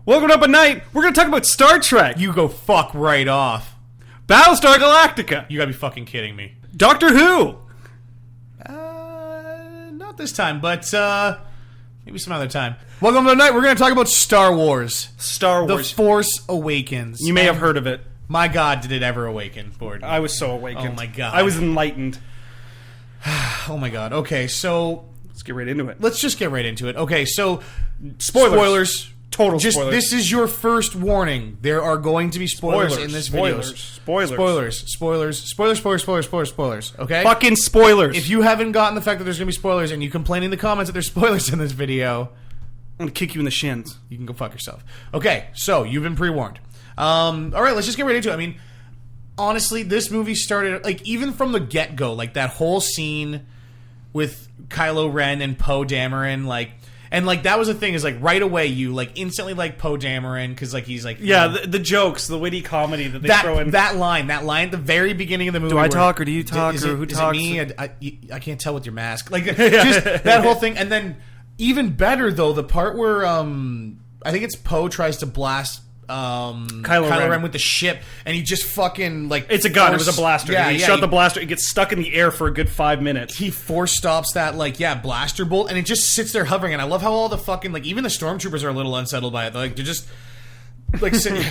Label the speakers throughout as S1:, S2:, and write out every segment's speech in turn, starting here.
S1: Welcome up at night. We're going to talk about Star Trek.
S2: You go fuck right off.
S1: Battlestar Galactica.
S2: You gotta be fucking kidding me.
S1: Doctor Who.
S2: Not this time, but maybe some other time. Welcome to the night. We're gonna talk about Star Wars.
S1: Star Wars.
S2: The Force Awakens.
S1: You may have heard of it.
S2: My God, did it ever awaken, Ford?
S1: I was so awakened.
S2: Oh my God.
S1: I was enlightened.
S2: Oh my God. Okay, so
S1: Let's get right into it.
S2: let's just get right into it. Okay, so
S1: Spoilers. Total
S2: Just
S1: spoilers.
S2: this is your first warning. There are going to be spoilers in this video. Spoilers. Okay.
S1: Fucking spoilers.
S2: If you haven't gotten the fact that there's going to be spoilers and you complain in the comments that there's spoilers in this video,
S1: I'm going to kick you in the shins.
S2: you can go fuck yourself. Okay, so you've been pre-warned. All right, let's just get right into it. I mean, honestly, this movie started like even from the get-go, like that whole scene with Kylo Ren and Poe Dameron, like. And, like, that was the thing, is, like, right away you, like, instantly like Poe Dameron, because, like, he's, like...
S1: Yeah, the jokes, the witty comedy that they throw in.
S2: That line at the very beginning of the movie...
S1: Do I talk, or do you talk, or who talks?
S2: Is it me? I can't tell with your mask. Like, just that whole thing. And then, even better, though, the part where, I think it's Poe tries to blast... Kylo Ren with the ship, and he just fucking like
S1: it's a gun. It was a blaster.
S2: Yeah,
S1: he shot the blaster. It gets stuck in the air for a good 5 minutes.
S2: He force stops that blaster bolt, and it just sits there hovering. And I love how all the fucking like even the stormtroopers are a little unsettled by it. Like they're just like sitting.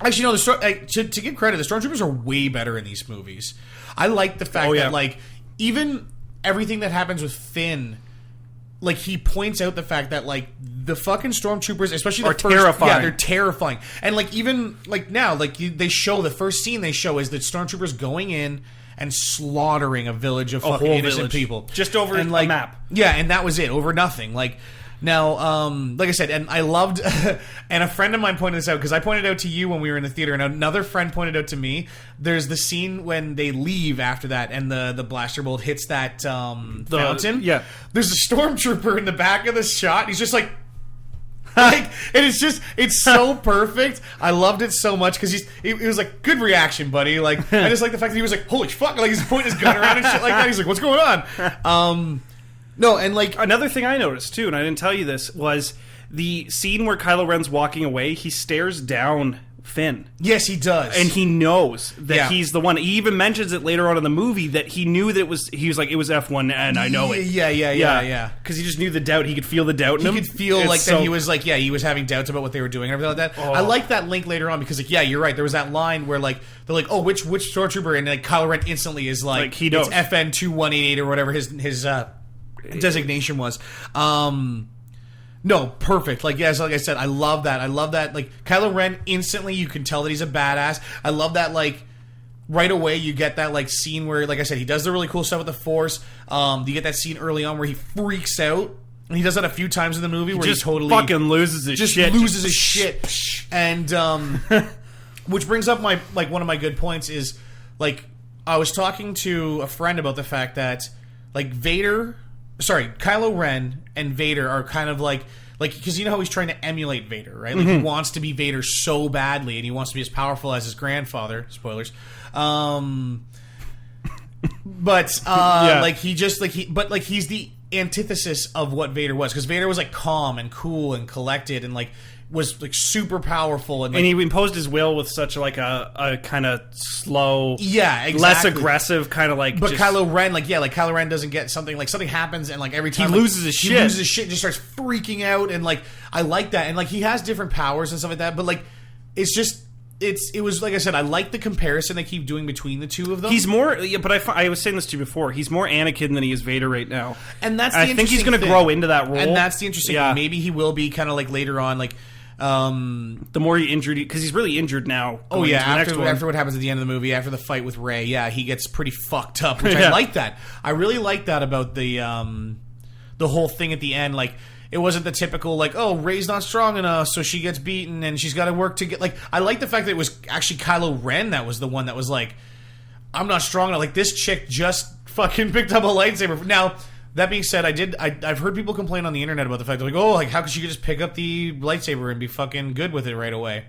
S2: Actually, no. To give credit, the stormtroopers are way better in these movies. I like the fact that like even everything that happens with Finn. Like, he points out the fact that, like, the fucking stormtroopers, especially the first...
S1: terrifying.
S2: Yeah, they're terrifying. And, like, even, like, now, like, they show... The first scene they show is the stormtroopers going in and slaughtering a village of fucking innocent people.
S1: Just over
S2: and, like,
S1: a map.
S2: Yeah, and that was it. Over nothing. Like... Now, like I said, and I loved, and a friend of mine pointed this out, because I pointed out to you when we were in the theater, and another friend pointed out to me, there's the scene when they leave after that, and the blaster bolt hits that fountain.
S1: Yeah.
S2: There's a stormtrooper in the back of the shot, he's just like, and it's so perfect. I loved it so much, because it was like, good reaction, buddy. Like, I just like the fact that he was like, holy fuck, like he's pointing his gun around and shit like that. He's like, what's going on? No, and like...
S1: Another thing I noticed, too, and I didn't tell you this, was the scene where Kylo Ren's walking away, he stares down Finn.
S2: Yes, he does.
S1: And he knows that he's the one. He even mentions it later on in the movie that he knew that it was... He was like, it was F1 and I know it.
S2: Yeah.
S1: Because he just knew the doubt. He could feel the doubt in him.
S2: He could feel that he was like, he was having doubts about what they were doing and everything like that. Oh. I like that link later on because, like, yeah, you're right. There was that line where, like, they're like, oh, which stormtrooper? And, like, Kylo Ren instantly is like
S1: he knows.
S2: It's FN 2188 or whatever his designation was. No, perfect. Like, yes, like I said, I love that. Like, Kylo Ren, instantly you can tell that he's a badass. I love that, like, right away you get that, like, scene where, like I said, he does the really cool stuff with the Force. You get that scene early on where he freaks out. And he does that a few times in the movie where he totally...
S1: fucking loses his shit.
S2: Loses his shit. And, which brings up one of my good points is, like, I was talking to a friend about the fact that, like, Kylo Ren and Vader are kind of like, because you know how he's trying to emulate Vader, right? Like, he wants to be Vader so badly, and he wants to be as powerful as his grandfather. Spoilers. Like, he's the antithesis of what Vader was, because Vader was, like, calm and cool and collected and, like, was like super powerful, and he
S1: imposed his will with such like a kind of slow,
S2: exactly.
S1: less aggressive kind of like.
S2: But Kylo Ren, Kylo Ren doesn't get something happens, and like every time
S1: he loses his shit,
S2: and just starts freaking out, and like I like that, and like he has different powers and stuff like that, but like it was like I said, I like the comparison they keep doing between the two of them.
S1: He's more, but I was saying this to you before. He's more Anakin than he is Vader right now,
S2: and
S1: I think he's going to grow into that role.
S2: And that's the interesting thing. Maybe he will be kind of like later on, like.
S1: The more he injured, because he's really injured now.
S2: After what happens at the end of the movie, after the fight with Rey, he gets pretty fucked up. Which I like that. I really like that about the whole thing at the end. Like, it wasn't the typical like, oh, Rey's not strong enough, so she gets beaten and she's got to work to get. Like, I like the fact that it was actually Kylo Ren that was the one that was like, I'm not strong enough. Like, this chick just fucking picked up a lightsaber. Now. That being said, I've heard people complain on the internet about the fact that, like, oh, like, how could she just pick up the lightsaber and be fucking good with it right away?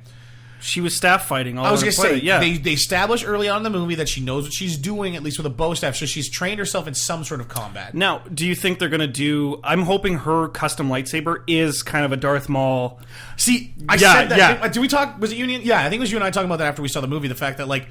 S1: She was staff fighting all
S2: I was
S1: going to
S2: say,
S1: yeah.
S2: they establish early on in the movie that she knows what she's doing, at least with a bow staff, so she's trained herself in some sort of combat.
S1: Now, do you think they're going to do... I'm hoping her custom lightsaber is kind of a Darth Maul...
S2: See, I said that... Yeah. Did we talk... Was it you? Yeah, I think it was you and I talking about that after we saw the movie, the fact that, like...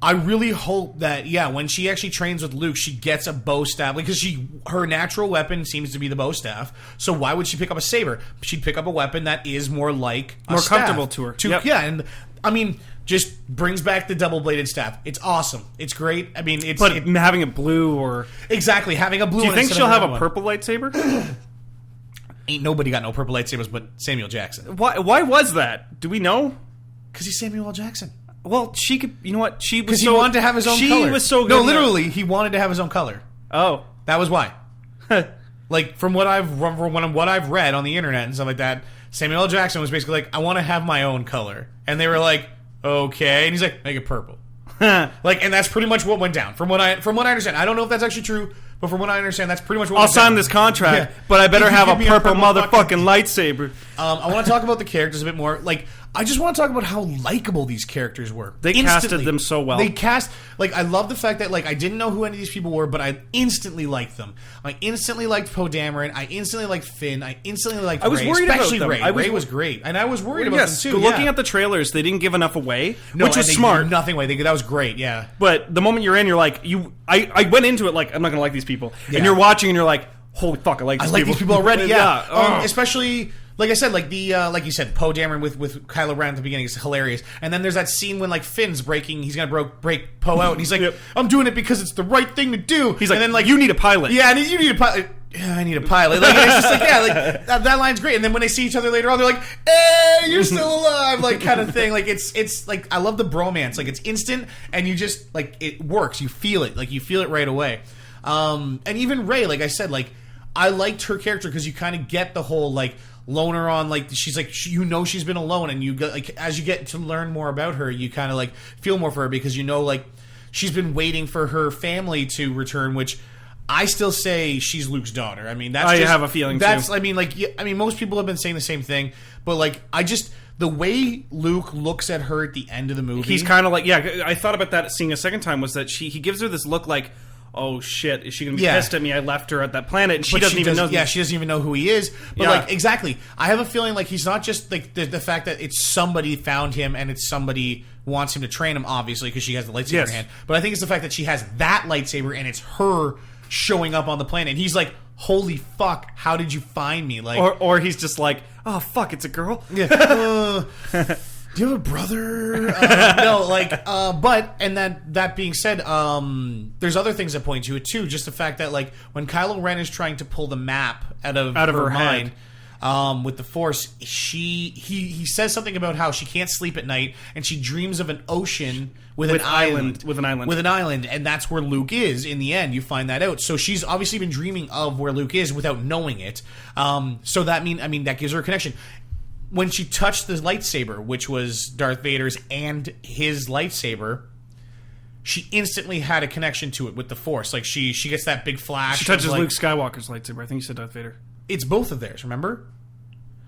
S2: I really hope that, when she actually trains with Luke, she gets a bow staff. Because her natural weapon seems to be the bow staff. So why would she pick up a saber? She'd pick up a weapon that is more like a
S1: more
S2: staff.
S1: Comfortable to her.
S2: Yep. Yeah, and I mean, just brings back the double-bladed staff. It's awesome. It's great. I mean, it's...
S1: But having a blue or...
S2: Exactly, having a blue
S1: one. Do you think she'll have a
S2: one.
S1: purple lightsaber?
S2: Ain't nobody got no purple lightsabers but Samuel Jackson.
S1: Why was that? Do we know?
S2: Because he's Samuel L. Jackson.
S1: Well, she could... You know what? She was
S2: Because he wanted to have his own color.
S1: She was so good.
S2: No, literally, he wanted to have his own color.
S1: Oh.
S2: That was why. Like, from what I've read on the internet and stuff like that, Samuel L. Jackson was basically like, I want to have my own color. And they were like, okay. And he's like, make it purple. Like, and that's pretty much what went down. From what I understand. I don't know if that's actually true, but from what I understand, that's pretty much what
S1: I'll
S2: went down.
S1: sign this contract, but I better have a purple motherfucking lightsaber.
S2: I want to talk about the characters a bit more. Like, I just want to talk about how likable these characters were.
S1: They casted them so well.
S2: I love the fact that, like, I didn't know who any of these people were, but I instantly liked them. I instantly liked Poe Dameron. I instantly liked Finn. I instantly liked Rey.
S1: I was worried
S2: especially
S1: about them.
S2: Rey. Rey was great. And I was worried about them, too.
S1: Looking at the trailers, they didn't give enough away, which was smart.
S2: Nothing away. That was great, yeah.
S1: But the moment you're in, you're like, I went into it like, I'm not going to like these people. Yeah. And you're watching and you're like, holy fuck, I like these people
S2: already, yeah. Especially... Like I said, like like you said, Poe Dameron with Kylo Ren at the beginning is hilarious, and then there's that scene when like Finn's breaking, he's gonna break Poe out, and he's like, I'm doing it because it's the right thing to do.
S1: He's like,
S2: and then like
S1: you need a pilot.
S2: Yeah, you need a pilot. Yeah, I need a pilot. Like, it's just like, like that line's great. And then when they see each other later on, they're like, "Hey, you're still alive," like kind of thing. Like it's like I love the bromance. Like it's instant, and you just like it works. You feel it. Like you feel it right away. And even Rey, like I said, like I liked her character because you kind of get the whole like. Loner on like she's like she's been alone, and you get like as you get to learn more about her, you kind of like feel more for her because like she's been waiting for her family to return, which I still say she's Luke's daughter. I mean, I
S1: have a feeling too.
S2: I mean, most people have been saying the same thing, but like the way Luke looks at her at the end of the movie,
S1: he's kind of like I thought about that seeing a second time was that he gives her this look like. Oh shit! Is she gonna be pissed at me? I left her at that planet, and she doesn't even know.
S2: Yeah, she doesn't even know who he is. But like, exactly, I have a feeling like he's not just like the fact that it's somebody found him and it's somebody wants him to train him, obviously because she has the lightsaber in her hand. But I think it's the fact that she has that lightsaber and it's her showing up on the planet. And he's like, "Holy fuck! How did you find me?" Like,
S1: or he's just like, "Oh fuck! It's a girl."
S2: Yeah. Do you have a brother? No, like, but, and that being said, there's other things that point to it too. Just the fact that, like, when Kylo Ren is trying to pull the map out of her mind with the Force, he says something about how she can't sleep at night and she dreams of an ocean with an island, and that's where Luke is. In the end, you find that out. So she's obviously been dreaming of where Luke is without knowing it. So that that gives her a connection. When she touched the lightsaber, which was Darth Vader's and his lightsaber, she instantly had a connection to it with the Force. Like she gets that big flash.
S1: She touches Luke Skywalker's lightsaber. I think you said Darth Vader.
S2: It's both of theirs. Remember?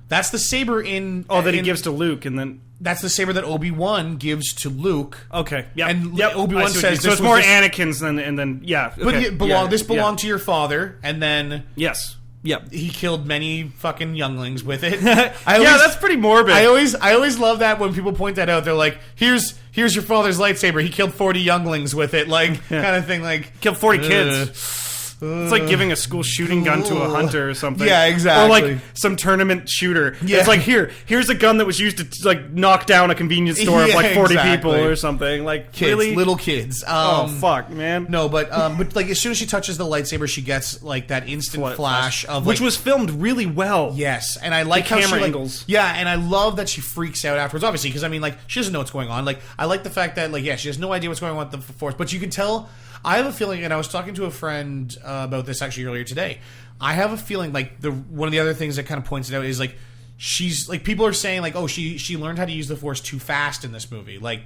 S2: That's the saber in.
S1: Oh, that he gives to Luke, and then
S2: that's the saber that Obi-Wan gives to Luke.
S1: Okay, yeah,
S2: and Obi-Wan says,
S1: "So it's more Anakin's than." And then yeah, okay.
S2: But this belonged to your father, and then
S1: yes. Yep,
S2: he killed many fucking younglings with it.
S1: That's pretty morbid.
S2: I always love that when people point that out. They're like, "Here's your father's lightsaber. He killed 40 younglings with it," like kind of thing. Like
S1: killed 40 kids. It's like giving a school shooting gun to a hunter or something.
S2: Yeah, exactly.
S1: Or like some tournament shooter. Yeah. It's like here's a gun that was used to like knock down a convenience store of like 40 people or something. Like
S2: kids,
S1: really
S2: little kids.
S1: Oh fuck, man.
S2: No, but like as soon as she touches the lightsaber, she gets like that instant flash of
S1: which was filmed really well.
S2: Yes, and I like
S1: the
S2: how
S1: camera angles.
S2: Yeah, and I love that she freaks out afterwards. Obviously, because I mean, like she doesn't know what's going on. Like I like the fact that like she has no idea what's going on with the Force, but you can tell. I have a feeling, and I was talking to a friend about this actually earlier today. I have a feeling like one of the other things that kind of points it out is like she's like people are saying like, oh, she learned how to use the Force too fast in this movie. Like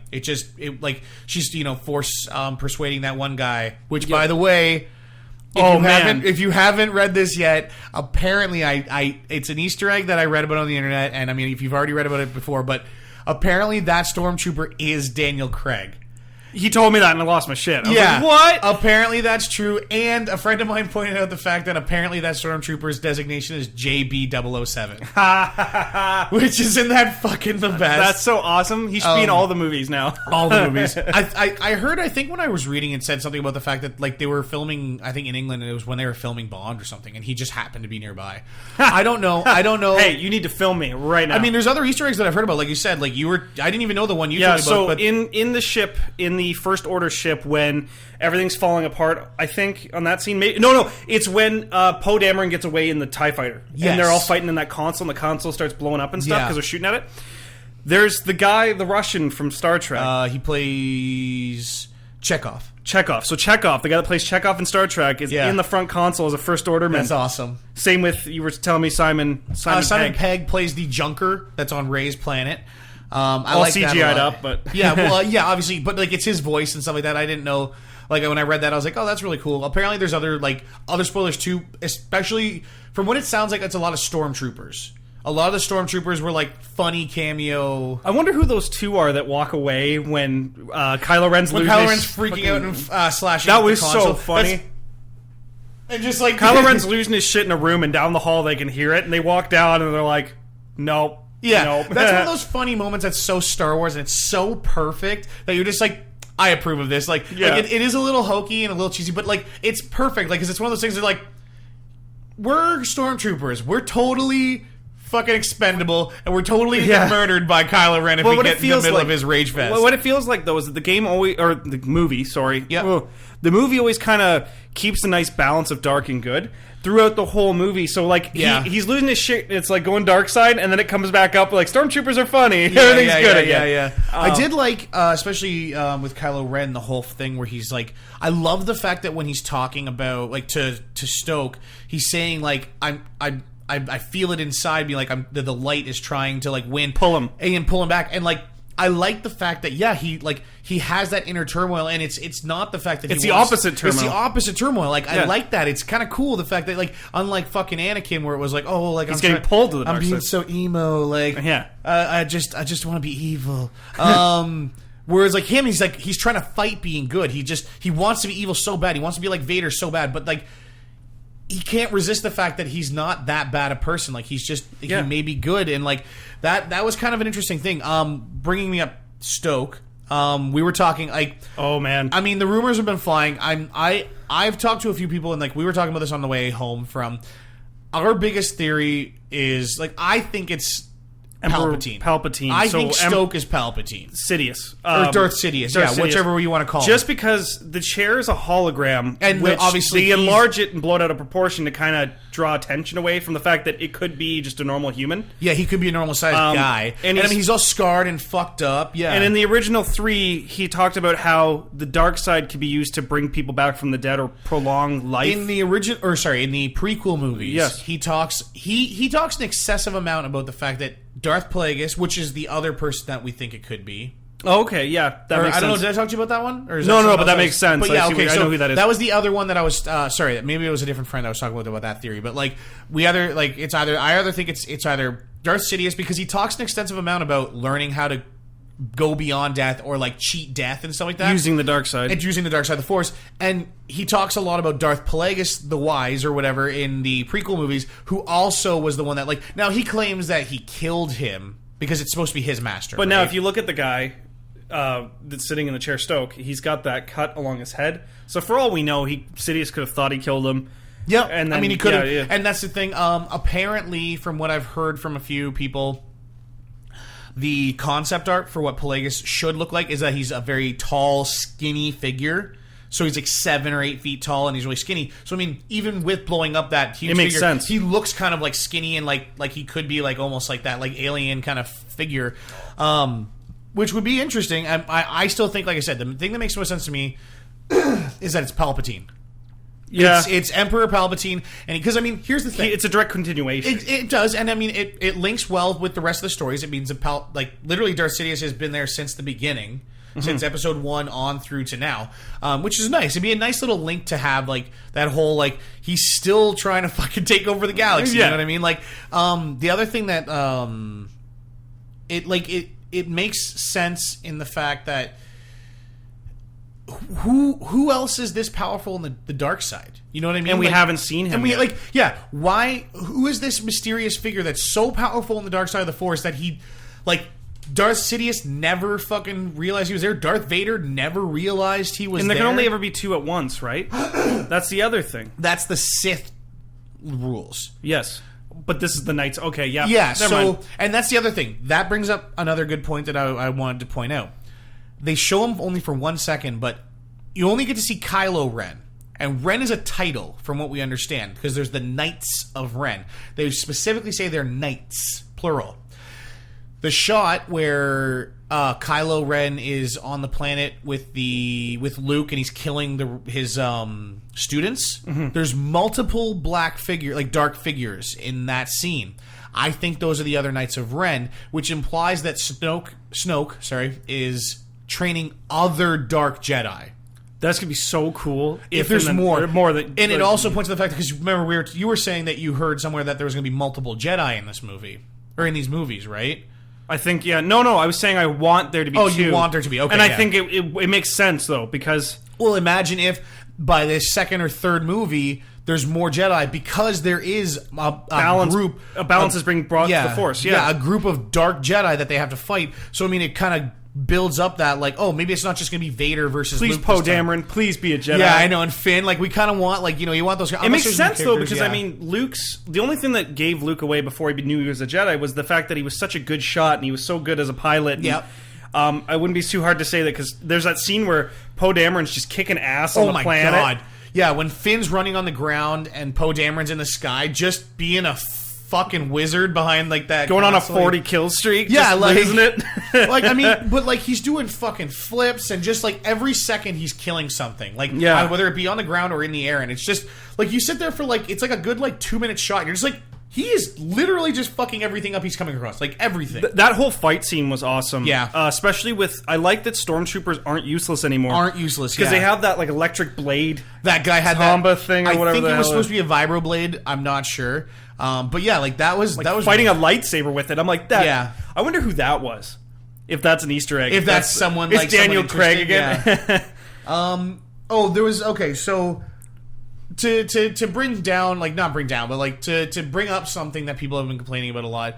S2: like she's Force persuading that one guy. Which by the way, if you haven't read this yet, apparently it's an Easter egg that I read about on the internet, and I mean if you've already read about it before, but apparently that stormtrooper is Daniel Craig.
S1: He told me that and I lost my shit. I was
S2: Yeah.
S1: like, what?
S2: Apparently that's true. And a friend of mine pointed out the fact that apparently that stormtrooper's designation is JB007. Which isn't that fucking the best?
S1: That's so awesome. He should be in all the movies now.
S2: All the movies. I heard, I think when I was reading it said something about the fact that like they were filming, I think in England, and it was when they were filming Bond or something, and he just happened to be nearby. I don't know.
S1: Hey, you need to film me right now.
S2: I mean, there's other Easter eggs that I've heard about. Like you said, like I didn't even know the one you told me about. But
S1: in the ship, in the First Order ship, when everything's falling apart, I think on that scene, it's when Poe Dameron gets away in the TIE Fighter, and they're all fighting in that console, and the console starts blowing up and stuff because they're shooting at it. There's the guy, the Russian from Star Trek.
S2: He plays Chekhov.
S1: So Chekhov, the guy that plays Chekhov in Star Trek, is in the front console as a First Order man.
S2: That's awesome.
S1: Same with, you were telling me, Simon
S2: Pegg plays the Junker that's on Rey's planet. I
S1: all
S2: like
S1: CGI'd
S2: that
S1: up, but
S2: obviously, but like it's his voice and stuff like that. I didn't know. Like when I read that, I was like, oh, that's really cool. Apparently, there's other spoilers too, especially from what it sounds like. It's a lot of stormtroopers. A lot of the stormtroopers were like funny cameo.
S1: I wonder who those two are that walk away when Kylo Ren's
S2: freaking out and slashing.
S1: That was so funny.
S2: And just like
S1: Kylo Ren's losing his shit in a room, and down the hall they can hear it, and they walk down and they're like, nope.
S2: Yeah,
S1: nope.
S2: That's one of those funny moments that's so Star Wars and it's so perfect that you're just like, I approve of this. Like it is a little hokey and a little cheesy, but like it's perfect. Like, because it's one of those things that like, we're stormtroopers. We're totally fucking expendable, and we're totally get murdered by Kylo Ren if we get in the middle of his rage fest.
S1: What it feels like though is that the game always, or the movie, sorry, the movie always kind of keeps a nice balance of dark and good throughout the whole movie. So like he's losing his shit, it's like going dark side, and then it comes back up like stormtroopers are funny. Everything's good again.
S2: Yeah. I did like especially with Kylo Ren, the whole thing where he's like, I love the fact that when he's talking about like to Snoke, he's saying like I feel it inside me, like the light is trying to like pull him back, and like I like the fact that he has that inner turmoil, and it's not the fact that
S1: it's the opposite turmoil.
S2: It's the opposite turmoil. Like I like that. It's kind of cool the fact that like unlike fucking Anakin where it was like he's
S1: getting pulled to the dark
S2: I'm being
S1: side.
S2: So emo. Like I just want to be evil. Whereas like him, he's trying to fight being good. He wants to be evil so bad. He wants to be like Vader so bad, but like he can't resist the fact that he's not that bad a person. Like he may be good, and like that was kind of an interesting thing. Bringing me up Snoke. We were talking like,
S1: oh man,
S2: I mean the rumors have been flying. I've talked to a few people, and like we were talking about this on the way home from. Our biggest theory is like I think it's Palpatine. I think Snoke is Palpatine.
S1: Sidious.
S2: Or Darth Sidious. Whichever you want to call it.
S1: Just because the chair is a hologram,
S2: and
S1: which
S2: obviously
S1: they enlarge it and blow it out of proportion to kind of draw attention away from the fact that it could be just a normal human.
S2: Yeah, he could be a normal-sized guy. And I mean, he's all scarred and fucked up. Yeah.
S1: And in the original 3, he talked about how the dark side could be used to bring people back from the dead or prolong life.
S2: In the in the prequel movies, he talks an excessive amount about the fact that Darth Plagueis, which is the other person that we think it could be.
S1: Oh, okay, yeah, that makes sense.
S2: I don't know, did I talk to you about that one? Or is
S1: no, but that makes sense.
S2: But yeah, okay,
S1: I know who that is.
S2: That was the other one that I was, sorry, maybe it was a different friend I was talking about that theory, but like, I either think it's either Darth Sidious, because he talks an extensive amount about learning how to go beyond death or like cheat death and stuff like that.
S1: Using the dark side.
S2: And using the dark side of the Force. And he talks a lot about Darth Plagueis the Wise or whatever in the prequel movies, who also was the one that like, now he claims that he killed him because it's supposed to be his master.
S1: But now if you look at the guy that's sitting in the chair, Snoke, he's got that cut along his head. So for all we know, Sidious could have thought he killed him.
S2: Yeah, and I mean he could have. Yeah. And that's the thing. Apparently, from what I've heard from a few people, the concept art for what Plagueis should look like is that he's a very tall, skinny figure. So he's like 7 or 8 feet tall, and he's really skinny. So I mean, even with blowing up that huge figure,
S1: sense.
S2: He looks kind of like skinny and like he could be like almost like that like alien kind of figure, which would be interesting. I still think, like I said, the thing that makes most sense to me is that it's Palpatine.
S1: Yeah,
S2: it's Emperor Palpatine, and because I mean, here's the thing:
S1: it's a direct continuation.
S2: It does, and I mean, it links well with the rest of the stories. It means that literally Darth Sidious has been there since the beginning, since Episode 1 on through to now, which is nice. It'd be a nice little link to have, like that whole like he's still trying to fucking take over the galaxy. You know what I mean? Like, the other thing that it makes sense in the fact that who else is this powerful in the dark side? You know what I mean?
S1: And we haven't seen him.
S2: And we
S1: yet.
S2: why? Who is this mysterious figure that's so powerful in the dark side of the Force that he, like, Darth Sidious never fucking realized he was there. Darth Vader never realized he was there.
S1: And there can only ever be two at once, right? That's the other thing.
S2: That's the Sith rules.
S1: Yes. But this is the Knights. Okay, yeah.
S2: Yeah, and that's the other thing. That brings up another good point that I wanted to point out. They show him only for 1 second, but you only get to see Kylo Ren. And Ren is a title, from what we understand, because there's the Knights of Ren. They specifically say they're knights, plural. The shot where Kylo Ren is on the planet with Luke and he's killing his students. Mm-hmm. There's multiple dark figures in that scene. I think those are the other Knights of Ren, which implies that Snoke is training other dark Jedi.
S1: That's gonna be so cool
S2: if there's more than, and it also points to the fact that, because remember you were saying that you heard somewhere that there was gonna be multiple Jedi in this movie or in these movies, right?
S1: I think no. I was saying I want there to be.
S2: Oh,
S1: two.
S2: You want there to be, okay?
S1: And I think it makes sense though, because
S2: imagine if by the second or third movie there's more Jedi, because there is a group.
S1: A balance is being brought to the Force. Yeah,
S2: a group of dark Jedi that they have to fight. So I mean, it kind of builds up that, like, oh, maybe it's not just going to be Vader versus
S1: Luke. Please, Poe Dameron, please be a Jedi.
S2: Yeah, I know, and Finn, like, we kind of want, like, you want those guys.
S1: It makes sense, though, because, I mean, the only thing that gave Luke away before he knew he was a Jedi was the fact that he was such a good shot, and he was so good as a pilot.
S2: Yep.
S1: I wouldn't be too hard to say that, because there's that scene where Poe Dameron's just kicking ass on the planet. Oh, my God.
S2: Yeah, when Finn's running on the ground and Poe Dameron's in the sky, just being a fucking wizard behind, like, that
S1: going console. On a 40 kill streak,
S2: yeah, like,
S1: isn't it?
S2: Like, I mean, but like, he's doing fucking flips, and just like every second he's killing something, like, whether it be on the ground or in the air, and it's just like you sit there for like, it's like a good like 2-minute shot, and you're just like, he is literally just fucking everything up he's coming across, like everything.
S1: That whole fight scene was awesome.
S2: Yeah,
S1: especially with, I like that stormtroopers aren't useless anymore.
S2: Because
S1: they have that like electric blade.
S2: That guy had
S1: Tamba thing or whatever.
S2: I think it was supposed to be a vibroblade. I'm not sure. But yeah, like that was
S1: fighting a lightsaber with it. I'm like that. Yeah. I wonder who that was. If that's an Easter egg.
S2: If that's someone,
S1: it's like Daniel Craig again.
S2: Yeah. There was so to bring down, like, not bring down, but like to bring up something that people have been complaining about a lot.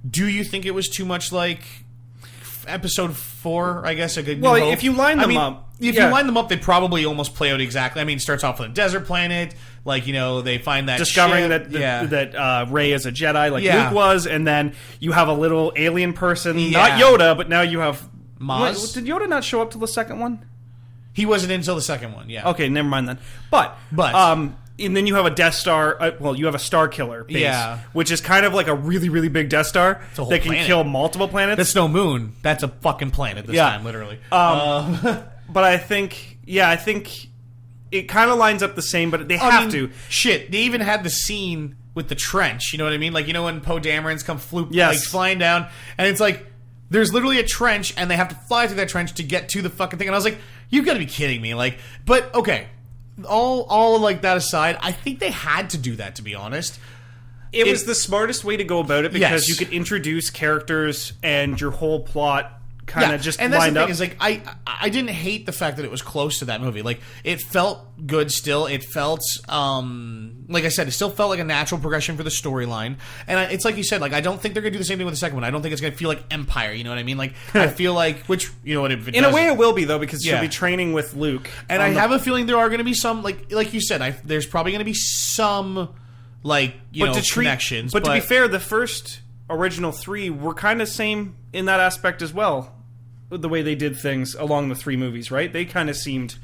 S2: Do you think it was too much like Episode 4? I guess
S1: if you line them up,
S2: you line them up, they probably almost play out exactly. I mean, it starts off on a desert planet. Like, they find that
S1: discovering
S2: ship.
S1: that Rey is a Jedi, like Luke was, and then you have a little alien person, not Yoda, but now you have
S2: Maz.
S1: Did Yoda not show up till the second one?
S2: He wasn't until the second one. Yeah.
S1: Okay, never mind then. But and then you have a Death Star. You have a Star Killer base, which is kind of like a really, really big Death Star that can kill multiple planets.
S2: That's no moon. That's a fucking planet this time, literally.
S1: But I think it kind of lines up the same, but they have to.
S2: Shit, they even had the scene with the trench. You know what I mean? Like, when Poe Dameron's come like flying down, and it's like there's literally a trench, and they have to fly through that trench to get to the fucking thing. And I was like, you've got to be kidding me! Like, but okay. All like that aside, I think they had to do that, to be honest.
S1: It was the smartest way to go about it, because you could introduce characters and your whole plot kind of just
S2: and that's
S1: lined
S2: the thing
S1: up.
S2: Is like I didn't hate the fact that it was close to that movie. Like, it felt good still. It felt like I said, it still felt like a natural progression for the storyline. And it's like you said, like, I don't think they're gonna do the same thing with the second one. I don't think it's gonna feel like Empire. You know what I mean? Like, I feel like, which, what if it
S1: in a way it will be, though, because she'll be training with Luke.
S2: And I have a feeling there are gonna be some, like you said, there's probably gonna be some connections.
S1: But to be fair, the first original 3 were kind of same in that aspect as well. The way they did things along the 3 movies, right? They kind of seemed.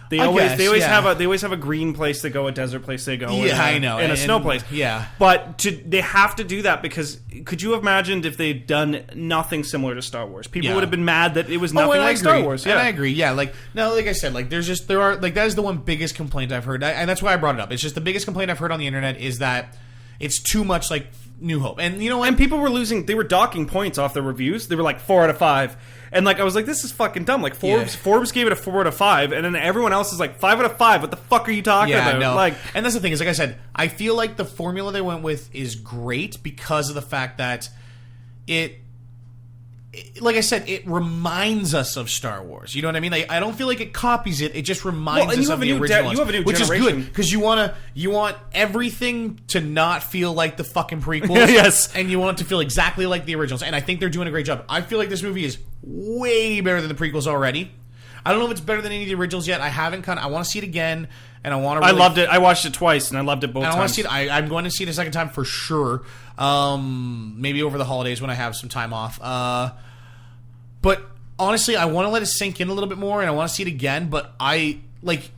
S1: They always have a green place to go, a desert place they go.
S2: Yeah, I know,
S1: and a snow place.
S2: Yeah,
S1: but they have to do that, because could you have imagined if they'd done nothing similar to Star Wars? People would have been mad that it was nothing like Star Wars. Yeah,
S2: and I agree. Yeah, like I said, like there are that is the one biggest complaint I've heard, and that's why I brought it up. It's just the biggest complaint I've heard on the internet is that it's too much like New Hope, and and
S1: people were they were docking points off their reviews. They were like 4 out of 5. And like I was like, this is fucking dumb. Like Forbes gave it a 4 out of 5, and then everyone else is like 5 out of 5. What the fuck are you talking about?
S2: No.
S1: Like,
S2: and that's the thing is, like I said, I feel like the formula they went with is great because of the fact that like I said, it reminds us of Star Wars. You know what I mean? Like, I don't feel like it copies it. It just reminds us of the original ones,
S1: you have a new
S2: which
S1: generation.
S2: is good because you want everything to not feel like the fucking prequels.
S1: Yes,
S2: and you want it to feel exactly like the originals. And I think they're doing a great job. I feel like this movie is way better than the prequels already. I don't know if it's better than any of the originals yet. I haven't. I want to see it again, and I want to.
S1: I loved it. I watched it twice, and I loved it both times.
S2: I want to see it. I'm going to see it a second time for sure. Maybe over the holidays when I have some time off. But honestly, I want to let it sink in a little bit more, and I want to see it again. But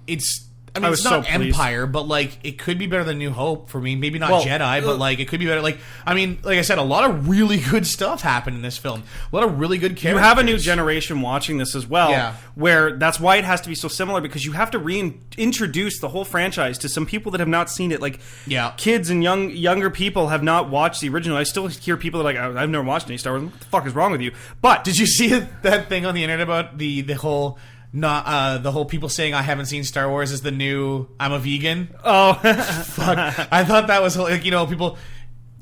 S2: it's not
S1: so
S2: Empire, but like it could be better than New Hope for me. Maybe not Jedi, but like it could be better. Like I said, a lot of really good stuff happened in this film. A lot of really good characters.
S1: You have a new generation watching this as well.
S2: Yeah.
S1: Where that's why it has to be so similar, because you have to reintroduce the whole franchise to some people that have not seen it. Like, kids and younger people have not watched the original. I still hear people that are like, I've never watched any Star Wars. What the fuck is wrong with you? But
S2: did you see that thing on the internet about the whole? Not the whole people saying I haven't seen Star Wars is the new I'm a vegan.
S1: Oh,
S2: fuck! I thought that was like people,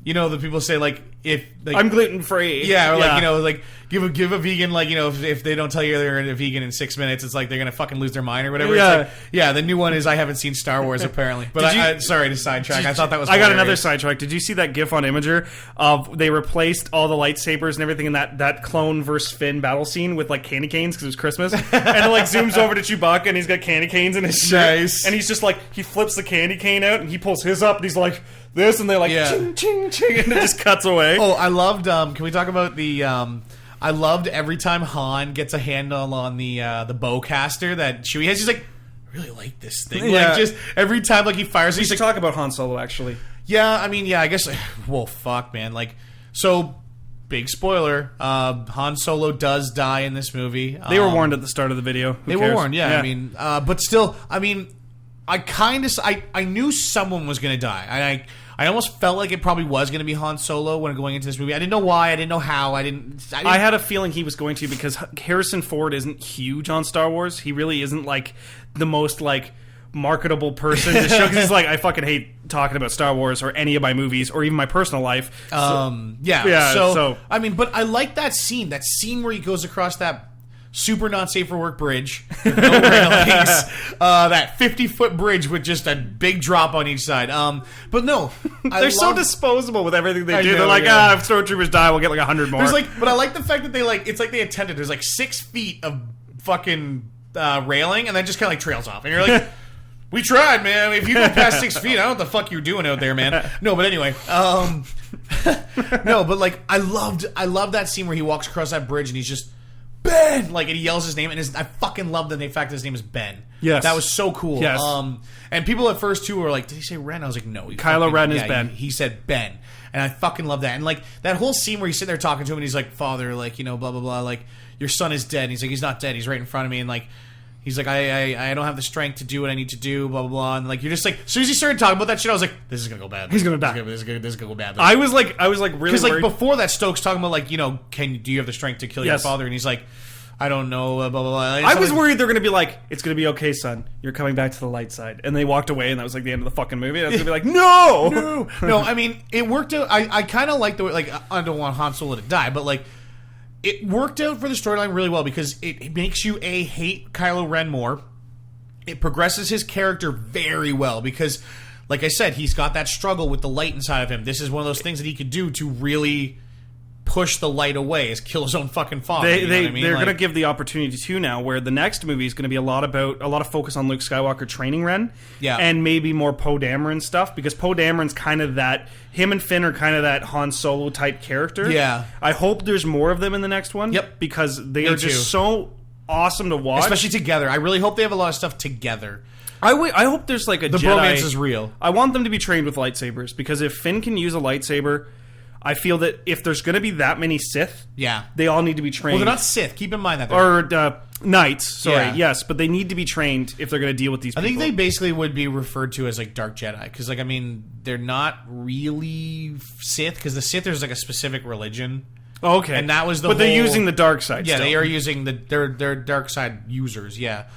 S2: the people say like if like,
S1: I'm gluten free.
S2: Yeah, or like give a vegan if they don't tell you they're a vegan in 6 minutes, it's like they're gonna fucking lose their mind or whatever.
S1: Yeah,
S2: it's like, the new one is I haven't seen Star Wars apparently. But sorry to sidetrack. I thought that was.
S1: I got another sidetrack. Did you see that GIF on Imager of they replaced all the lightsabers and everything in that clone versus Finn battle scene with like candy canes because it was Christmas, and it like zooms over to Chewbacca and he's got candy canes in his shirt, and he's just like he flips the candy cane out and he pulls his up and he's like this, and they're like ching ching ching, and it just cuts away.
S2: Oh, I loved. Can we talk about the? I loved every time Han gets a handle on the bowcaster that Chewie has. He's like, I really like this thing.
S1: Yeah.
S2: Like just every time like he fires.
S1: We should talk about Han Solo actually.
S2: Yeah, I guess. Well, fuck, man. Like, so big spoiler. Han Solo does die in this movie.
S1: They were warned at the start of the video.
S2: They were warned. Yeah. But still, I knew someone was going to die. I almost felt like it probably was going to be Han Solo when going into this movie. I didn't know why. I didn't know how. I
S1: had a feeling he was going to, because Harrison Ford isn't huge on Star Wars. He really isn't like the most like marketable person to show, because he's like, I fucking hate talking about Star Wars or any of my movies or even my personal life.
S2: But I like that scene where he goes across that super not safe for work bridge with no railings, that 50-foot bridge with just a big drop on each side. But no,
S1: they're so disposable with everything they do. They're like, if stormtroopers die, we'll get like 100 more.
S2: But I like the fact that it's like they attended. There's like 6 feet of fucking railing, and then just kind of like trails off, and you're like. We tried, man. If you go past 6 feet, I don't know what the fuck you're doing out there, man. No, but anyway, no, but like I loved that scene where he walks across that bridge and he's just Ben, like, and he yells his name, and I fucking love the fact that his name is Ben.
S1: Yes,
S2: that was so cool.
S1: Yes,
S2: and people at first too were like, "Did he say Ren?" I was like, "No,
S1: Kylo Ren is Ben."
S2: He said Ben, and I fucking love that. And like that whole scene where he's sitting there talking to him, and he's like, "Father, like blah blah blah, like your son is dead." And he's like, "He's not dead. He's right in front of me." And like. He's like, I don't have the strength to do what I need to do, blah, blah, blah. And like, you're just like, as soon as he started talking about that shit, I was like, this is going to go bad.
S1: He's going to die.
S2: This is going to go bad.
S1: I was like really
S2: because like before that, Stokes talking about like, do you have the strength to kill your father? And he's like, I don't know, blah, blah, blah.
S1: I was worried they're going to be like, it's going to be okay, son. You're coming back to the light side. And they walked away, and that was like the end of the fucking movie. And I was going to be like, no!
S2: No, I mean, it worked out. I kind of like the way, like, I don't want Han Solo to die, but like, it worked out for the storyline really well because it makes you, hate Kylo Ren more. It progresses his character very well because, like I said, he's got that struggle with the light inside of him. This is one of those things that he could do to really push the light away, is kill his own fucking father.
S1: They're going to give the opportunity to now, where the next movie is going to be a lot of focus on Luke Skywalker training Ren, and maybe more Poe Dameron stuff, because Poe Dameron's kind of that. Him and Finn are kind of that Han Solo type character.
S2: Yeah,
S1: I hope there's more of them in the next one.
S2: Yep,
S1: because they are just so awesome to watch,
S2: especially together. I really hope they have a lot of stuff together.
S1: I hope there's like the
S2: Jedi. Bromance is real.
S1: I want them to be trained with lightsabers, because if Finn can use a lightsaber, I feel that if there's going to be that many Sith, they all need to be trained.
S2: Well, they're not Sith. Keep in mind that
S1: or Knights. Sorry, yes, but they need to be trained if they're going to deal with these people.
S2: I think they basically would be referred to as like Dark Jedi, because like they're not really Sith, because the Sith there's like a specific religion.
S1: Oh, okay,
S2: and that was
S1: but they're using the dark side.
S2: Yeah,
S1: still.
S2: They are using they're dark side users. Yeah,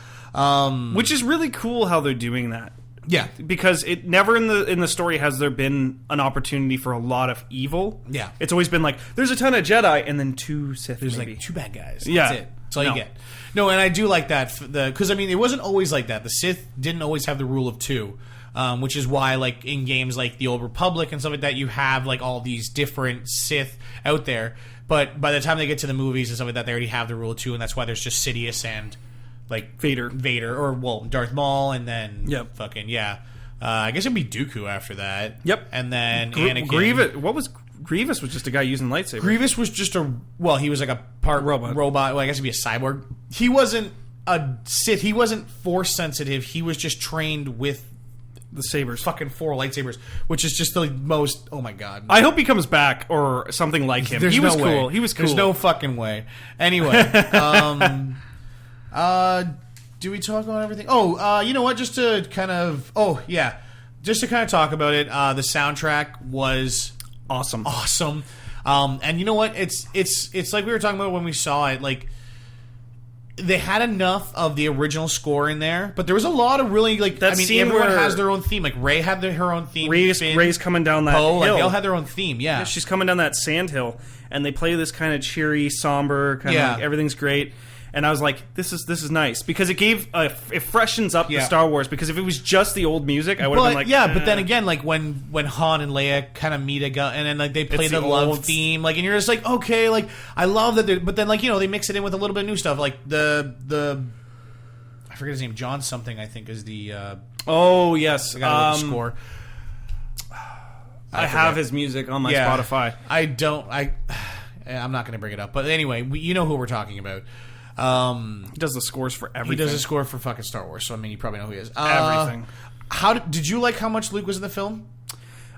S1: which is really cool how they're doing that.
S2: Yeah.
S1: Because it never in the story has there been an opportunity for a lot of evil.
S2: Yeah.
S1: It's always been like, there's a ton of Jedi and then 2 Sith.
S2: There's
S1: maybe.
S2: like 2 bad guys.
S1: Yeah.
S2: That's it. That's all you get. No, and I do like that. Because, I mean, it wasn't always like that. The Sith didn't always have the rule of 2. Which is why, like, in games like the Old Republic and stuff like that, you have, like, all these different Sith out there. But by the time they get to the movies and stuff like that, they already have the rule of 2, and that's why there's just Sidious and, like...
S1: Vader.
S2: Or, well, Darth Maul, and then...
S1: Yep.
S2: Fucking, yeah. I guess it'd be Dooku after that.
S1: Yep.
S2: And then Anakin.
S1: Grievous was just a guy using lightsabers.
S2: Grievous was just he was like a part robot. Well, I guess he'd be a cyborg. He wasn't a Sith. He wasn't Force sensitive. He was just trained with
S1: the sabers.
S2: Fucking 4 lightsabers, which is just the most... Oh, my God.
S1: I hope he comes back or something like him. He was cool. He was cool.
S2: There's no fucking way. Anyway. Do we talk about everything? Oh, you know what? Just to kind of... Oh, yeah. Just to kind of talk about it, the soundtrack was...
S1: Awesome.
S2: And you know what? It's like we were talking about when we saw it. Like, they had enough of the original score in there, but there was a lot of really, like...
S1: That scene
S2: everyone
S1: where
S2: has their own theme. Like, Rey had her own theme.
S1: Rey's coming down that hill.
S2: Like, they all had their own theme, yeah.
S1: She's coming down that sand hill, and they play this kind of cheery, somber, kind of like everything's great. And I was like, this is nice. Because it it freshens up the Star Wars. Because if it was just the old music, I would have been like...
S2: Yeah, but then again, like, when Han and Leia kind of meet again, and then, like, they play the love theme, like, and you're just like, okay, like, I love that but then, like, you know, they mix it in with a little bit of new stuff. Like, the I forget his name, John something, I think, is the...
S1: oh, yes.
S2: The guy with the score.
S1: I have his music on my Spotify.
S2: I'm not going to bring it up. But anyway, you know who we're talking about.
S1: He does the scores for everything.
S2: He does the score for fucking Star Wars, so I mean, you probably know who he is.
S1: Everything.
S2: Did you like how much Luke was in the film?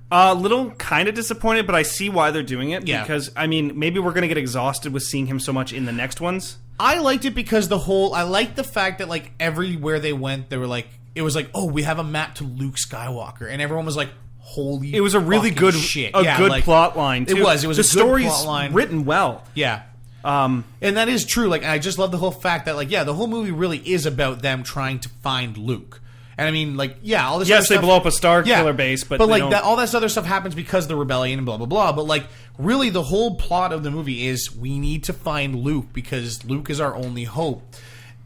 S1: Little kind of disappointed, but I see why they're doing it. Yeah. Because, I mean, maybe we're going to get exhausted with seeing him so much in the next ones.
S2: I liked it because I liked the fact that, like, everywhere they went, they were like, it was like, oh, we have a map to Luke Skywalker. And everyone was like, holy
S1: It was a really good
S2: shit.
S1: Good plot line, too.
S2: It was
S1: the
S2: a good
S1: story's
S2: plot line.
S1: Written well.
S2: Yeah. And that is true. Like, I just love the whole fact that, like, the whole movie really is about them trying to find Luke. And I mean, like, all this.
S1: Yes, they blow up a Star Killer base, but
S2: like all that other stuff happens because of the rebellion and blah blah blah. But like, really, the whole plot of the movie is we need to find Luke because Luke is our only hope.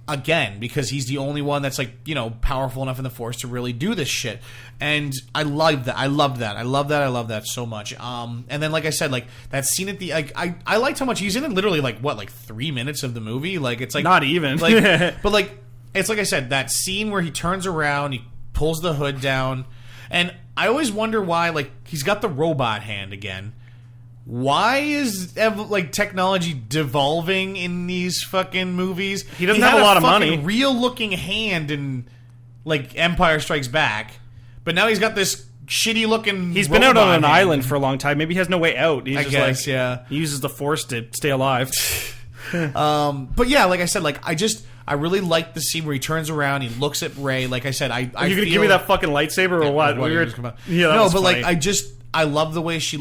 S2: Again, because he's the only one that's, like, you know, powerful enough in the Force to really do this shit. And I love that. I love that so much. And then, like I said, like, that scene at the... Like, I liked how much he's in it literally, like, 3 minutes of the movie? Like, it's like...
S1: Not even.
S2: Like, but, like, it's like I said, that scene where he turns around, he pulls the hood down, and I always wonder why, like, he's got the robot hand again. Why is like technology devolving in these fucking movies?
S1: He doesn't have a lot of money.
S2: Real looking hand in like Empire Strikes Back, but now he's got this shitty looking.
S1: He's been out on an island for a long time. Maybe he has no way out. He's just
S2: guess,
S1: like, he uses the Force to stay alive.
S2: But yeah, like I said, like I really like the scene where he turns around, he looks at Rey. Like I said,
S1: Are you gonna give me that fucking lightsaber or what?
S2: I love the way he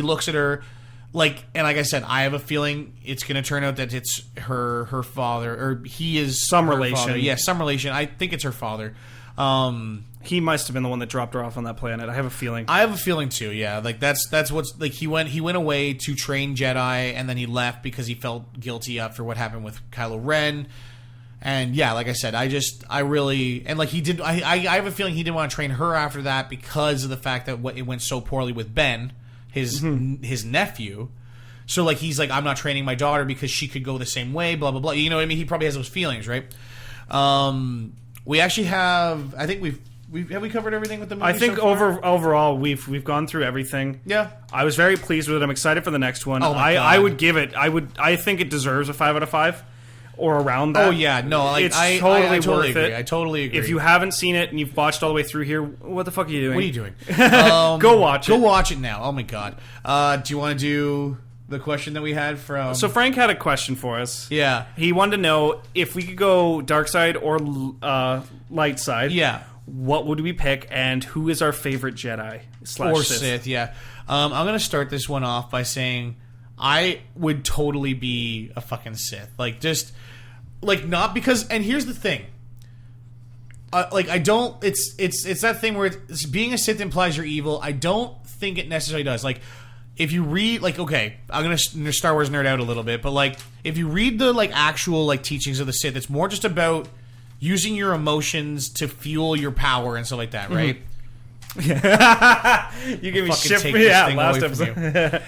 S2: looks at her, like, and like I said, I have a feeling it's going to turn out that it's her father, or he is
S1: some relation.
S2: Father. Yeah, some relation. I think it's her father.
S1: He must have been the one that dropped her off on that planet. I have a feeling.
S2: I have a feeling too. Yeah, like that's what's like. He went away to train Jedi, and then he left because he felt guilty after what happened with Kylo Ren. And yeah, like I said, I really, and like he did, I have a feeling he didn't want to train her after that because of the fact that it went so poorly with Ben, his nephew. So like he's like, I'm not training my daughter because she could go the same way, blah blah blah. You know what I mean? He probably has those feelings, right? We actually have, I think have we covered everything with the movie?
S1: I think
S2: so far?
S1: overall we've gone through everything.
S2: Yeah,
S1: I was very pleased with it. I'm excited for the next one.
S2: Oh my God.
S1: I would give it. I think it deserves a 5 out of 5. Or around that.
S2: Oh yeah, no, like,
S1: it's totally
S2: totally
S1: worth
S2: agree.
S1: it.
S2: I totally agree.
S1: If you haven't seen it and you've watched all the way through here, what the fuck are you doing?
S2: What are you doing?
S1: Go watch it.
S2: Go watch it now. Oh my God. Do you want to do the question that we had from?
S1: So Frank had a question for us.
S2: Yeah,
S1: he wanted to know if we could go dark side or light side.
S2: Yeah,
S1: what would we pick, and who is our favorite Jedi
S2: or Sith? Yeah, I'm gonna start this one off by saying I would totally be a fucking Sith. Like, just, like, not because, and here's the thing. like I don't. It's that thing where being a Sith implies you're evil. I don't think it necessarily does. Like if you read, like, okay, I'm gonna Star Wars nerd out a little bit, but like if you read the like actual like teachings of the Sith, it's more just about using your emotions to fuel your power and stuff like that, right?
S1: Mm-hmm. You give me shit for last episode.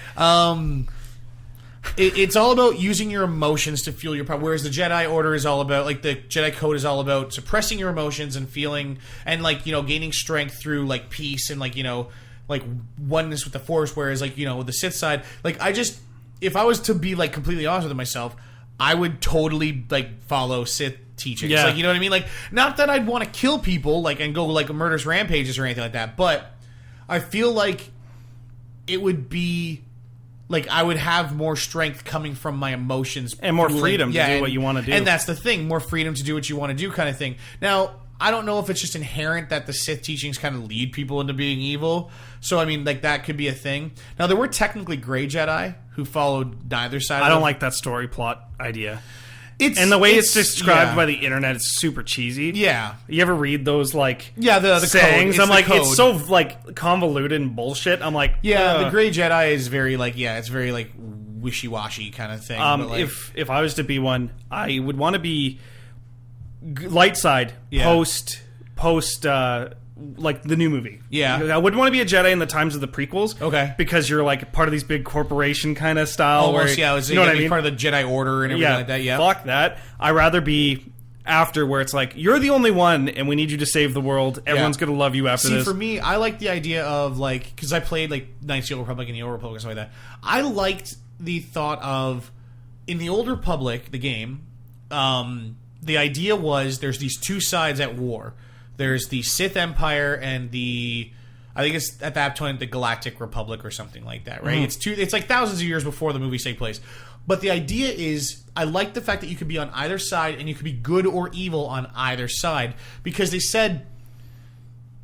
S2: It's all about using your emotions to fuel your power, whereas the Jedi Order is all about, like, the Jedi Code is all about suppressing your emotions and feeling, and, like, you know, gaining strength through, like, peace and, like, you know, like, oneness with the Force, whereas, like, you know, with the Sith side, like, if I was to be, like, completely honest with myself, I would totally, like, follow Sith teachings.
S1: Yeah.
S2: Like, you know what I mean? Like, not that I'd want to kill people, like, and go, like, murderous rampages or anything like that, but I feel like it would be... Like, I would have more strength coming from my emotions.
S1: And more freedom to do what you want to do.
S2: And that's the thing. More freedom to do what you want to do kind of thing. Now, I don't know if it's just inherent that the Sith teachings kind of lead people into being evil. So, I mean, like, that could be a thing. Now, there were technically gray Jedi who followed neither side.
S1: I don't like that story plot idea.
S2: And
S1: the way it's described by the internet is super cheesy.
S2: Yeah.
S1: You ever read those, like,
S2: the
S1: sayings?
S2: Code.
S1: I'm like, it's so, like, convoluted and bullshit. I'm like,
S2: the Grey Jedi is very, like, it's very, like, wishy-washy kind of thing. But, like,
S1: if I was to be one, I would want to be light side post like the new movie.
S2: Yeah.
S1: I wouldn't want to be a Jedi in the times of the prequels.
S2: Okay.
S1: Because you're like part of these big corporation kind of style.
S2: Almost,
S1: where,
S2: you know what I mean? Part of the Jedi Order and everything like that, yeah.
S1: Fuck that. I'd rather be after where it's like, you're the only one and we need you to save the world. Everyone's going to love you after this.
S2: See, for me, I like the idea of, like, because I played, like, Knights of the Old Republic and the Old Republic and stuff like that. I liked the thought of, in the Old Republic, the game, the idea was there's these two sides at war. There's the Sith Empire and I think it's at that point the Galactic Republic or something like that, right?
S1: Mm-hmm.
S2: It's like thousands of years before the movies take place. But the idea is, I like the fact that you could be on either side and you could be good or evil on either side, because they said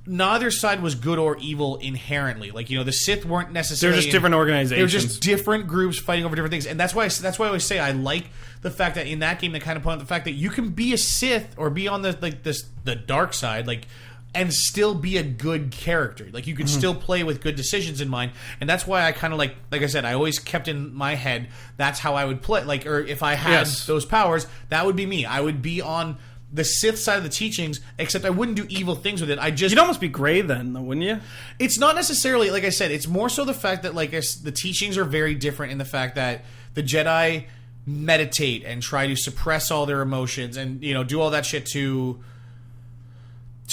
S2: neither side was good or evil inherently. Like, you know, the Sith weren't necessarily...
S1: They're just different organizations.
S2: They're just different groups fighting over different things. And that's why I always say I like the fact that in that game they kind of point out the fact that you can be a Sith or be on the dark side, like, and still be a good character. Like, you could still play with good decisions in mind. And that's why I kind of like I said, I always kept in my head that's how I would play. Like, or if I had those powers, that would be me. I would be on the Sith side of the teachings, except I wouldn't do evil things with it. You'd
S1: almost be gray then, though, wouldn't you?
S2: It's not necessarily, like I said, it's more so the fact that, like, the teachings are very different in the fact that the Jedi meditate and try to suppress all their emotions and, you know, do all that shit to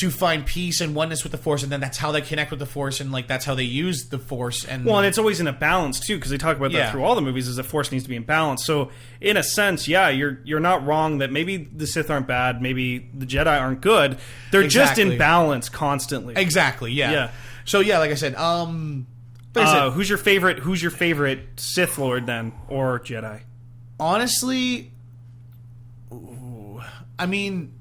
S2: find peace and oneness with the Force, and then that's how they connect with the Force, and, like, that's how they use the Force. And
S1: it's always in a balance too, because they talk about that through all the movies. Is the Force needs to be in balance. So in a sense, you're not wrong that maybe the Sith aren't bad, maybe the Jedi aren't good. They're just in balance constantly.
S2: Exactly. Yeah. So like I said,
S1: who's your favorite Sith Lord then, or Jedi?
S2: Honestly, I mean,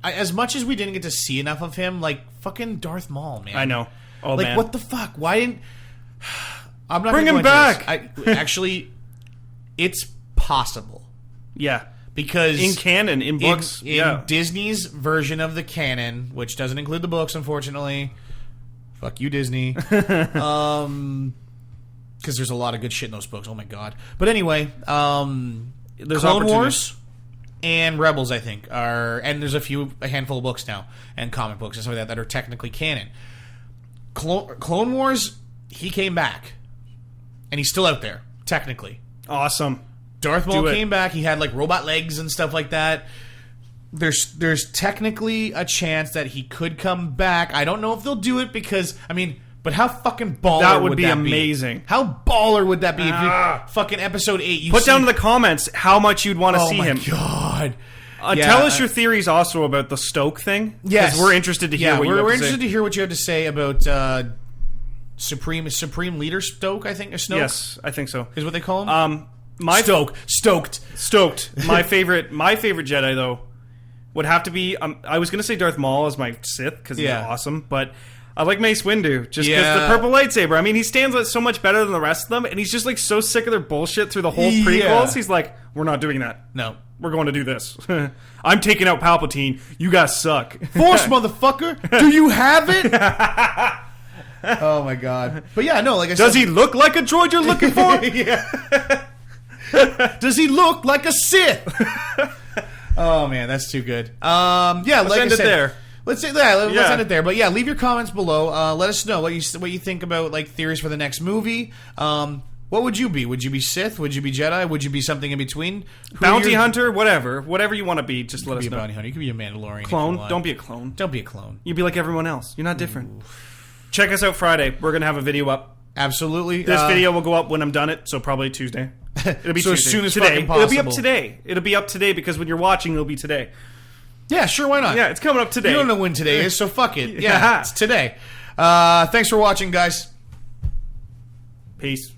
S2: as much as we didn't get to see enough of him, like, fucking Darth Maul, man.
S1: I know. Oh,
S2: like,
S1: man.
S2: what the fuck? Why didn't... I'm not
S1: Bring him back!
S2: Actually, it's possible.
S1: Yeah.
S2: Because...
S1: in canon, in books.
S2: In Disney's version of the canon, which doesn't include the books, unfortunately. Fuck you, Disney. Because there's a lot of good shit in those books. Oh, my God. But anyway, there's Clone Wars... and Rebels, I think, and there's a handful of books now, and comic books and stuff like that are technically canon. Clone Wars, he came back, and he's still out there, technically.
S1: Awesome.
S2: Darth Maul came back. He had, like, robot legs and stuff like that. There's technically a chance that he could come back. I don't know if they'll do it because, I mean... But how fucking baller would that be?
S1: That would be amazing.
S2: How baller would that be if you fucking episode 8...
S1: Put down in the comments how much you'd want to see him.
S2: Oh, my God.
S1: Tell us your theories also about the Snoke thing.
S2: Yes.
S1: Because we're interested to hear what you have to say.
S2: We're interested to hear what you have to say about Supreme Leader Snoke, I think. Snoke?
S1: Yes, I think so.
S2: Is what they call him?
S1: Stoked. My favorite Jedi, though, would have to be... I was going to say Darth Maul as my Sith, because he's awesome, but... I like Mace Windu, just because the purple lightsaber. I mean, he stands out so much better than the rest of them, and he's just, like, so sick of their bullshit through the whole prequels. He's like, we're not doing that.
S2: No.
S1: we're going to do this. I'm taking out Palpatine. You guys suck.
S2: Force, motherfucker. Do you have it? Oh my god. But yeah, no, like I said,
S1: does he look like a droid you're looking for?
S2: Yeah. Does he look like a Sith? Oh man, that's too good. Yeah,
S1: let's end it there.
S2: Let's end it there. But yeah, leave your comments below. Let us know what you think about like theories for the next movie. What would you be? Would you be Sith? Would you be Jedi? Would you be something in between?
S1: Bounty hunter, whatever you want to be. Just let us know.
S2: Bounty hunter. You could be a Mandalorian.
S1: Clone. Don't be a clone.
S2: Don't be a clone.
S1: You be like everyone else. You're not different. Check us out Friday. We're gonna have a video up.
S2: Absolutely.
S1: This video will go up when I'm done it, so probably Tuesday. It'll be
S2: so
S1: Tuesday.
S2: As soon as
S1: today.
S2: fucking possible.
S1: It'll be up today. It'll be up today because when you're watching, it'll be today.
S2: Yeah, sure, why not?
S1: Yeah, it's coming up today.
S2: You don't know when today is, so fuck it. Yeah, it's today. Thanks for watching, guys.
S1: Peace.